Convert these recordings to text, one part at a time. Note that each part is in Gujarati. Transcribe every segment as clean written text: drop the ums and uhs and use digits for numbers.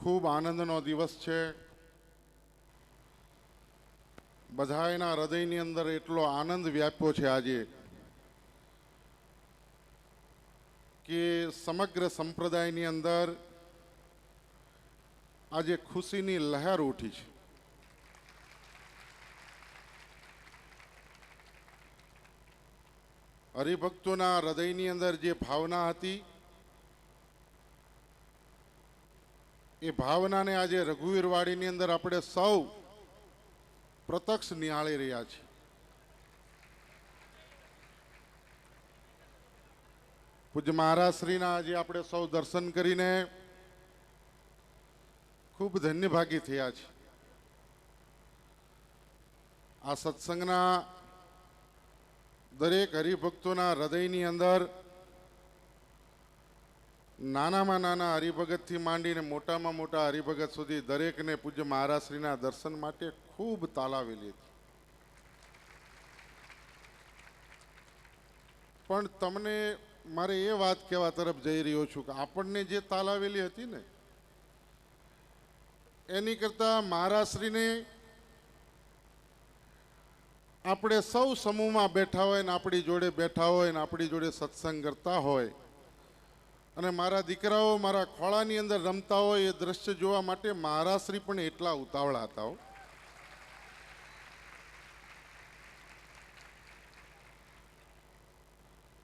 ખૂબ આનંદનો દિવસ છે. બધાયના હૃદયની અંદર એટલો આનંદ વ્યાપ્યો છે આજે કે સમગ્ર સંપ્રદાયની અંદર આજે ખુશીની લહેર ઉઠી છે. હરિભક્તોના હૃદયની અંદર જે ભાવના હતી એ ભાવનાને આજે રઘુવીરવાડીની અંદર આપણે સૌ પ્રત્યક્ષ નિહાળી રહ્યા છીએ. પૂજ્ય મહારાજશ્રીના આજે આપણે સૌ દર્શન કરીને ખૂબ ધન્યભાગી થયા છે. આ સત્સંગના દરેક હરિભક્તોના હૃદયની અંદર નાનામાં નાના હરિભગતથી માંડીને મોટામાં મોટા હરિભગત સુધી દરેકને પૂજ્ય મહારાજશ્રીના દર્શન માટે ખૂબ તાલાવેલી હતી. પણ તમને મારે એ વાત કહેવા તરફ જઈ રહ્યો છું કે આપણને જે તાલાવેલી હતી ને એની કરતા મહારાજશ્રીને આપણે સૌ સમૂહમાં બેઠા હોય ને આપણી જોડે બેઠા હોય ને આપણી જોડે સત્સંગ કરતા હોય અને મારા દીકરાઓ મારા ખોળાની અંદર રમતા હોય એ દ્રશ્ય જોવા માટે મહારાજશ્રી પણ એટલા ઉતાવળા હતા.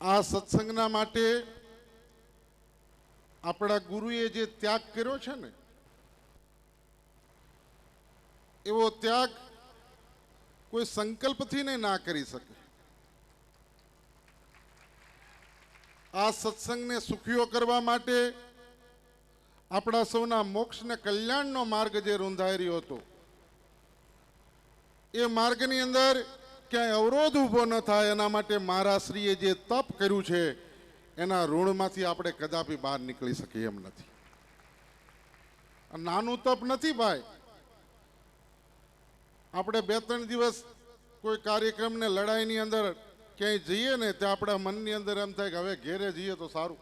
આ સત્સંગના માટે આપણા ગુરુએ જે ત્યાગ કર્યો છે ને એવો ત્યાગ કોઈ સંકલ્પથી ને ના કરી શકે. આ સત્સંગને સુખીઓ કરવા માટે આપણા સૌના મોક્ષ ને કલ્યાણનો માર્ગ જે રૂંધાઈ રહ્યો હતો એ માર્ગની અંદર ક્યાંય અવરોધ ઊભો ન થાય એના માટે મહારાજશ્રીએ જે તપ કર્યું છે એના ઋણમાંથી આપણે કદાપી બહાર નીકળી શકીએ એમ નથી. નાનું તપ નથી ભાઈ. આપણે 2-3 દિવસ કોઈ કાર્યક્રમને લડાઈની અંદર ક્યાંય જઈએ ને ત્યાં આપણા મનની અંદર એમ થાય કે હવે ઘેરે જઈએ તો સારું.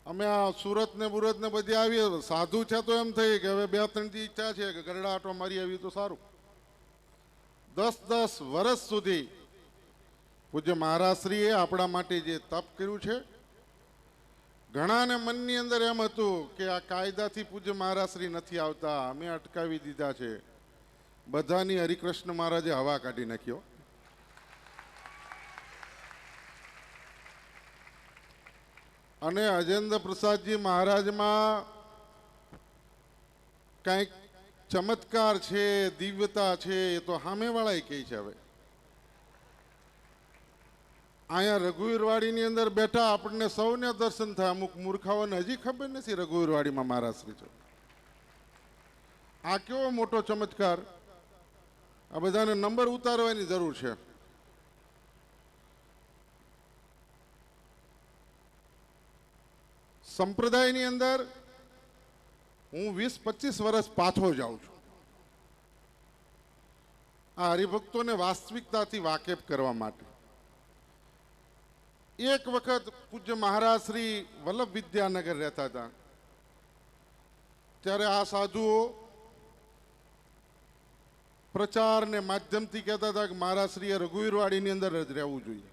અમે આ સુરત ને બુરત ને બધી આવીએ સાધુ છે તો એમ થઈ કે હવે 2-3 દી ઈચ્છા છે કે ગરડા આટો મારી આવી તો સારું. 10-10 વર્ષ સુધી પૂજ્ય મહારાજશ્રીએ આપણા માટે જે તપ કર્યું છે ઘણાને મનની અંદર એમ હતું કે આ કાયદાથી પૂજ્ય મહારાજશ્રી નથી આવતા, અમે અટકાવી દીધા છે. બધાની હરિકૃષ્ણ મહારાજે હવા કાઢી નાખ્યો. અને અજેન્દ્ર પ્રસાદજી મહારાજમાં કંઈક ચમત્કાર છે, દિવ્યતા છે એ તો સામેવાળા કહે છે. હવે અહીંયા રઘુવીરવાડીની અંદર બેઠા આપણને સૌને દર્શન થાય. અમુક મૂર્ખાઓને હજી ખબર નથી રઘુવીરવાડીમાં મહારાજશ્રી છે. આ કેવો મોટો ચમત્કાર! આ બધાને નંબર ઉતારવાની જરૂર છે. સંપ્રદાયની અંદર હું 20-25 વર્ષ પાછો જાઉં છું આ હરિભક્તોને વાસ્તવિકતાથી વાકેફ કરવા માટે. એક વખત પૂજ્ય મહારાજ શ્રી વલ્લભ વિદ્યાનગર રહેતા હતા ત્યારે આ સાધુઓ પ્રચાર ને માધ્યમથી કહેતા હતા કે મહારાજશ્રીએ રઘુવીરવાડીની અંદર જ રહેવું જોઈએ.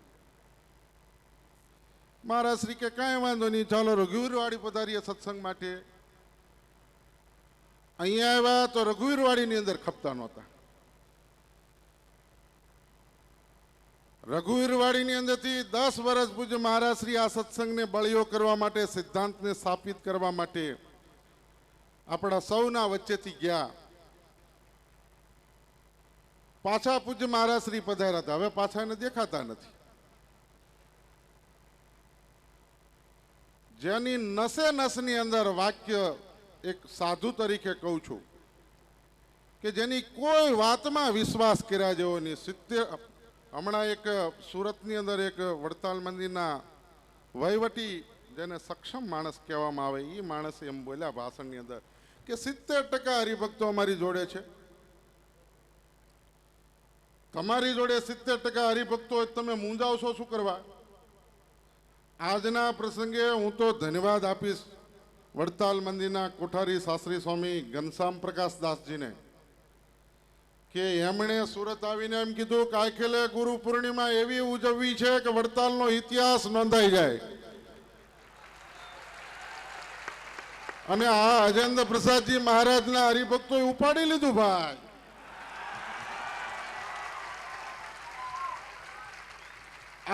મહારાજશ્રી કે કાંઈ વાંધો નહીં, ચાલો રઘુવીરવાડી પધારીએ સત્સંગ માટે. અહીંયા આવ્યા તો રઘુવીરવાડીની અંદર ખપતા નહોતા. રઘુવીરવાડીની અંદરથી 10 વર્ષ પૂજ્ય મહારાજશ્રી આ સત્સંગને બળિયો કરવા માટે, સિદ્ધાંતને સ્થાપિત કરવા માટે આપણા સૌના વચ્ચેથી ગયા. પાછા પૂજ્ય મહારાજશ્રી પધાર્યા હતા, હવે પાછા એને દેખાતા નથી. જેની નસે નસની અંદર વાક્ય એક સાધુ તરીકે કહું છું કે જેની કોઈ વાતમાં વિશ્વાસ કર્યા જેવો નહીં. હમણાં એક સુરતની અંદર એક વડતાલ મંદિરના વહીવટી જેને સક્ષમ માણસ કહેવામાં આવે એ માણસ એમ બોલ્યા ભાષણની અંદર કે 70% હરિભક્તો અમારી જોડે છે. તમારી જોડે 70% હરિભક્તો તમે મૂંઝાવશો શું કરવા? આજના પ્રસંગે હું તો ધન્યવાદ આપીશ વડતાલ મંદિરના કોઠારી શાસ્ત્રી સ્વામી ઘનશ્યામ પ્રકાશ દાસજીને કે એમણે સુરત આવીને એમ કીધું કે આખેલે ગુરુ પૂર્ણિમા એવી ઉજવવી છે કે વડતાલનો ઇતિહાસ નોંધાઈ જાય. અને આ અજેન્દ્ર પ્રસાદજી મહારાજના હરિભક્તોએ ઉપાડી લીધું ભાઈ.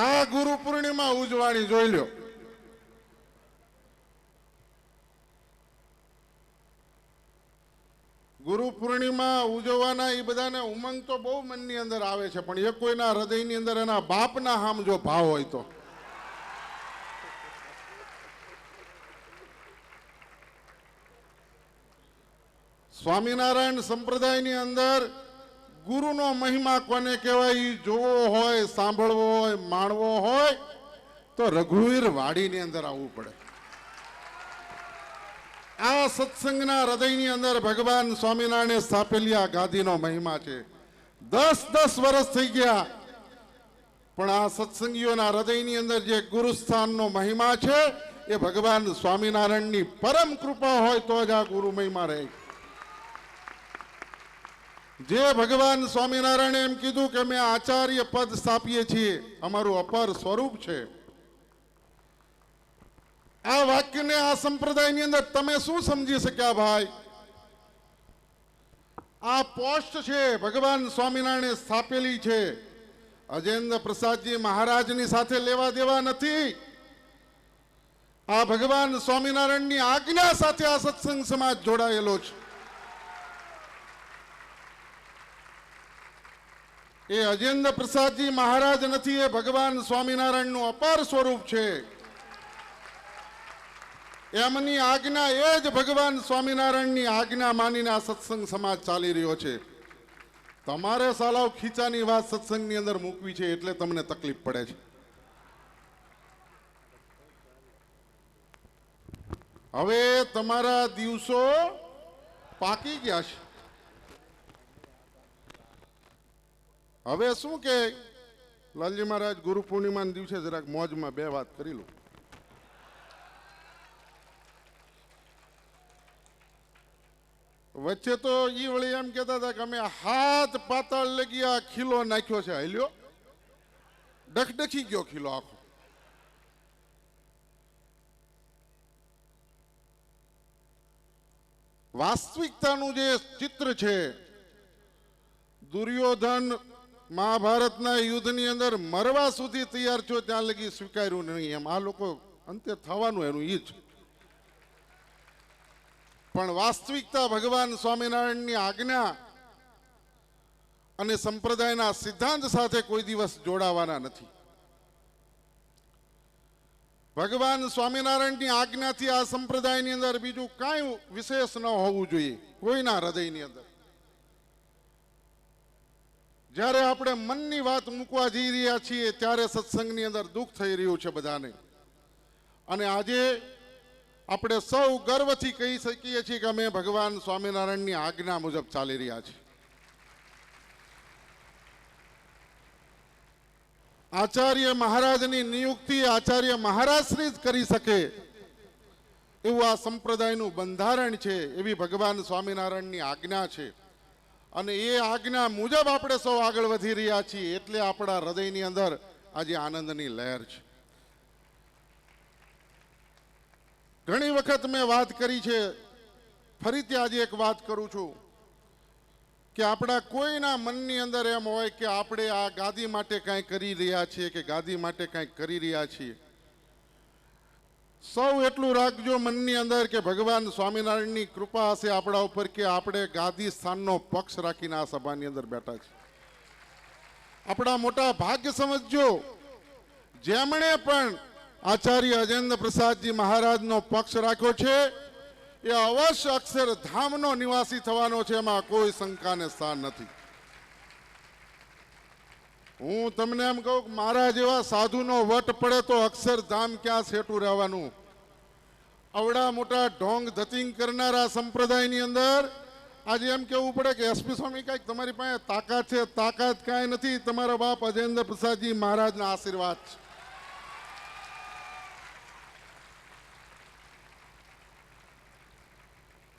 આ ગુરુ પૂર્ણિમા ઉજવાણી જોઈ લ્યો. ગુરુ પૂર્ણિમા ઉજવવાના એ બધાને ઉમંગ તો બહુ મનની અંદર આવે છે, પણ એ કોઈના હૃદયની અંદર એના બાપના હામ જો ભાવ હોય તો. સ્વામિનારાયણ સંપ્રદાયની અંદર ગુરુનો મહિમા કોને કહેવાય એ જોવો હોય, સાંભળવો હોય, માણવો હોય તો રઘુવીર વાડીની અંદર આવવું પડે. આ સત્સંગના હૃદયની અંદર ભગવાન સ્વામિનારાયણે સ્થાપેલી આ ગાદીનો મહિમા છે. 10 વર્ષ થઈ ગયા, પણ આ સત્સંગીઓના હૃદયની અંદર જે ગુરુસ્થાનનો મહિમા છે એ ભગવાન સ્વામિનારાયણની પરમ કૃપા હોય તો જ આ ગુરુ મહિમા રહે. જે ભગવાન સ્વામિનારાયણે એમ કીધું કે અમે આચાર્ય પદ સ્થાપીએ છીએ, અમારું અપર સ્વરૂપ છે. આ વાક્યને આ સંપ્રદાયની અંદર તમે શું સમજી શક્યા ભાઈ? આ પોસ્ટ છે ભગવાન સ્વામિનારાયણે સ્થાપેલી છે. અજેન્દ્ર પ્રસાદજી મહારાજની સાથે લેવા દેવા નથી. આ ભગવાન સ્વામિનારાયણની આજ્ઞા સાથે આ સત્સંગ સમાજ જોડાયેલો છે. એ અજેન્દ્ર પ્રસાદજી મહારાજ નથી, એ ભગવાન સ્વામિનારાયણનું અપાર સ્વરૂપ છે. એમની આજ્ઞા એ જ ભગવાન સ્વામિનારાયણની આજ્ઞા માનીને આ સત્સંગ સમાજ ચાલી રહ્યો છે. તમારે સાલાવ ખીચાની વાત સત્સંગની અંદર મૂકવી છે એટલે તમને તકલીફ પડે છે. હવે તમારા દિવસો પાકી ગયા છે. હવે શું કે લાલજી મહારાજ ગુરુ પૂર્ણિમાના દિવસે જરાક મોજમાં બે વાત કરી લો. વચ્ચે તો ઈ વળી એમ કહેતા હતા કે અમે હાથ પાતાળ લગી આ ખીલો નાખ્યો છે. હલ્યો ડખડખી ગયો ખીલો આખો. વાસ્તવિકતાનું જે ચિત્ર છે, દુર્યોધન મહાભારતના યુદ્ધની અંદર મરવા સુધી તૈયાર છો ત્યાં લગી સ્વીકાર્યું નહીં. એમ આ લોકો અંતે થવાનું એનું ઈ જ. પણ વાસ્તવિકતા ભગવાન સ્વામિનારાયણની આજ્ઞા અને સંપ્રદાયના સિદ્ધાંત સાથે કોઈ દિવસ જોડાવાના નથી. ભગવાન સ્વામિનારાયણની આજ્ઞાથી આ સંપ્રદાયની અંદર બીજું કાંઈ વિશેષ ન હોવું જોઈએ કોઈના હૃદયની અંદર. જ્યારે આપણે મનની વાત મૂકવા જઈ રહ્યા છીએ ત્યારે સત્સંગની અંદર દુઃખ થઈ રહ્યું છે બધાને. અને આજે આપણે સૌ ગર્વથી કહી શકીએ છીએ કે અમે ભગવાન સ્વામિનારાયણની આજ્ઞા મુજબ ચાલી રહ્યા છીએ. આચાર્ય મહારાજની નિયુક્તિ આચાર્ય મહારાજશ્રી જ કરી શકે એવું આ સંપ્રદાયનું બંધારણ છે, એવી ભગવાન સ્વામિનારાયણની આજ્ઞા છે. અને એ આજ્ઞા મુજબ આપણે સૌ આગળ વધી રહ્યા છીએ એટલે આપણા હૃદયની અંદર આજે આનંદની લહેર છે. ઘણી વખત મેં વાત કરી છે, ફરીથી આજે એક વાત કરું છું કે આપણા કોઈના મનની અંદર એમ હોય કે આપણે આ ગાદી માટે કાંઈ કરી રહ્યા છીએ કે ગાદી માટે કાંઈક કરી રહ્યા છીએ. સૌ એટલું રાખજો મનની અંદર કે ભગવાન સ્વામિનારાયણની કૃપા હશે આપણા ઉપર કે આપણે ગાદી સ્થાનનો પક્ષ રાખીને આ સભાની અંદર બેઠા છે. આપણા મોટા ભાગ્ય સમજજો. જેમણે પણ આચાર્ય અજેન્દ્ર પ્રસાદજી મહારાજનો પક્ષ રાખ્યો છે એ અવશ્ય અક્ષરધામનો નિવાસી થવાનો છે, એમાં કોઈ શંકાને સ્થાન નથી. હું તમને એમ કહું કે મારા જેવા સાધુનો વટ પડે તો અક્ષરધામ ક્યાં સેટું રહેવાનું. અવડા મોટા ઢોંગ ધતિંગ કરનારા સંપ્રદાયની અંદર આજે એમ કેવું પડે કે એસપી સ્વામી કાંઈક તમારી પાસે તાકાત છે. તાકાત કાંઈ નથી, તમારા બાપ અજેન્દ્ર પ્રસાદજી મહારાજના આશીર્વાદ છે.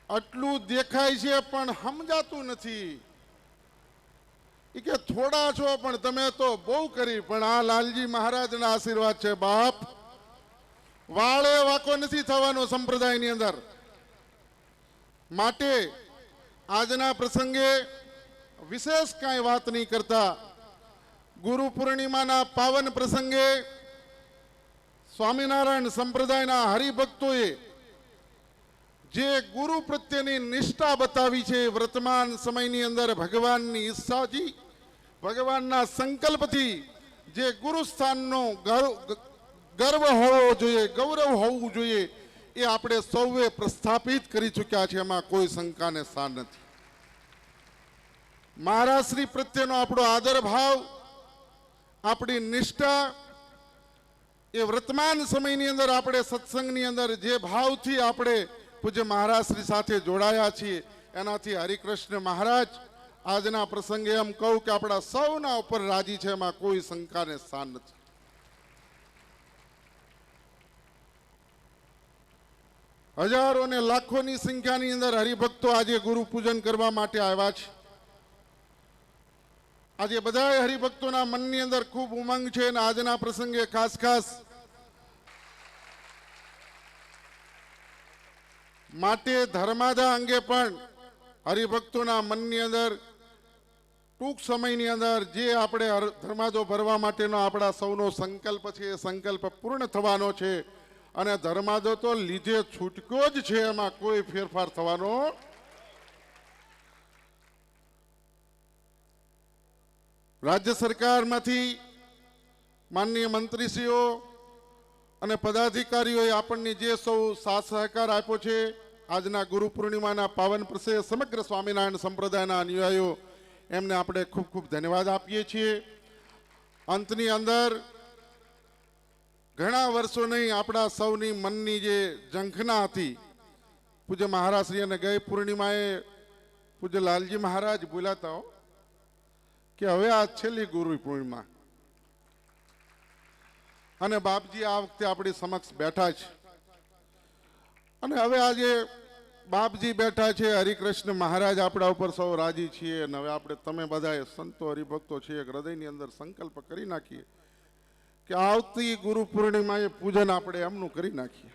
આટલું દેખાય છે પણ સમજાતું નથી. ઈ કે થોડા છો પણ તમે તો બહુ કરી. પણ આ લાલજી મહારાજના આશીર્વાદ છે બાપ. વાળે વાકો નથી થવાનો સંપ્રદાયની અંદર. માટે આજના પ્રસંગે વિશેષ કાંઈ વાત નહીં કરતા, ગુરુ પૂર્ણિમાના પાવન પ્રસંગે સ્વામિનારાયણ સંપ્રદાયના હરિભક્તોએ જે ગુરુ પ્રત્યેની નિષ્ઠા બતાવી છે, વર્તમાન સમયની અંદર ભગવાનની ઈચ્છાથી, ભગવાનના સંકલ્પથી જે ગુરુ સ્થાનનો ગર્વ હોવો જોઈએ, ગૌરવ હોવું જોઈએ, એ આપણે સૌએ પ્રસ્થાપિત કરી ચૂક્યા છે. એમાં કોઈ શંકાને સ્થાન નથી. મહારાજશ્રી પ્રત્યેનો આપણો આદર ભાવ, આપણી નિષ્ઠા, એ વર્તમાન સમયની અંદર આપણે સત્સંગની અંદર જે ભાવથી આપણે પૂજ્ય મહારાજશ્રી સાથે જોડાયા છીએ, એનાથી હરિકૃષ્ણ મહારાજ આજના પ્રસંગે એમ કહું કે આપણા સૌના ઉપર રાજી છે. એમાં કોઈ શંકાને સ્થાન નથી. હજારો ને લાખોની સંખ્યાની અંદર હરિભક્તો આજે ગુરુ પૂજન કરવા માટે આવ્યા છે. આજે બધા હરિભક્તોના મનની અંદર ખૂબ ઉમંગ છે અને આજના પ્રસંગે ખાસ માટે ધર્માદા અંગે પણ હરિભક્તોના મનની અંદર ટૂંક સમયની અંદર જે આપણે ધર્માદો ભરવા માટેનો આપણા સૌનો સંકલ્પ છે, એ સંકલ્પ પૂર્ણ થવાનો છે. અને ધર્માદો તો લીધે છૂટકો જ છે, એમાં કોઈ ફેરફાર થવાનો. રાજ્ય સરકારમાંથી માનનીય મંત્રીશ્રીઓ અને પદાધિકારીઓએ આપણને જે સૌ સાથ સહકાર આપ્યો છે, આજના ગુરુ પૂર્ણિમાના પાવન પ્રસંગે સમગ્ર સ્વામિનારાયણ સંપ્રદાયના અનુયાયીઓ, એમને આપણે ખૂબ ખૂબ ધન્યવાદ આપીએ છીએ. અંતની અંદર ઘણા વર્ષો નહીં આપણા સૌની મનની જે ઝંખના હતી, પૂજ્ય મહારાજશ્રી અને ગઈ પૂર્ણિમાએ પૂજ્ય લાલજી મહારાજ બોલાતા હો કે હવે આ છેલ્લી ગુરુ પૂર્ણિમા, અને બાપજી આ વખતે આપણી સમક્ષ બેઠા છે. અને હવે આજે બાપજી બેઠા છે, હરિકૃષ્ણ મહારાજ આપણા ઉપર સૌ રાજી છીએ. અને હવે આપણે તમે બધા સંતો હરિભક્તો છીએ, હૃદયની અંદર સંકલ્પ કરી નાખીએ કે આવતી ગુરુ પૂર્ણિમાએ પૂજન આપણે એમનું કરી નાખીએ.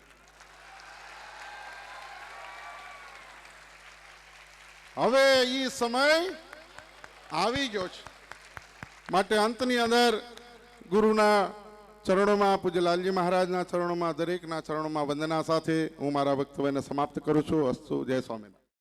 હવે એ સમય આવી ગયો છે. માટે અંતની અંદર ગુરુના ચરણોમાં, પૂજ્ય લાલજી મહારાજના ચરણોમાં, દરેકના ચરણોમાં વંદના સાથે હું મારા વક્તવ્યને સમાપ્ત કરું છું. અસ્તુ. જય સ્વામિનારાયણ.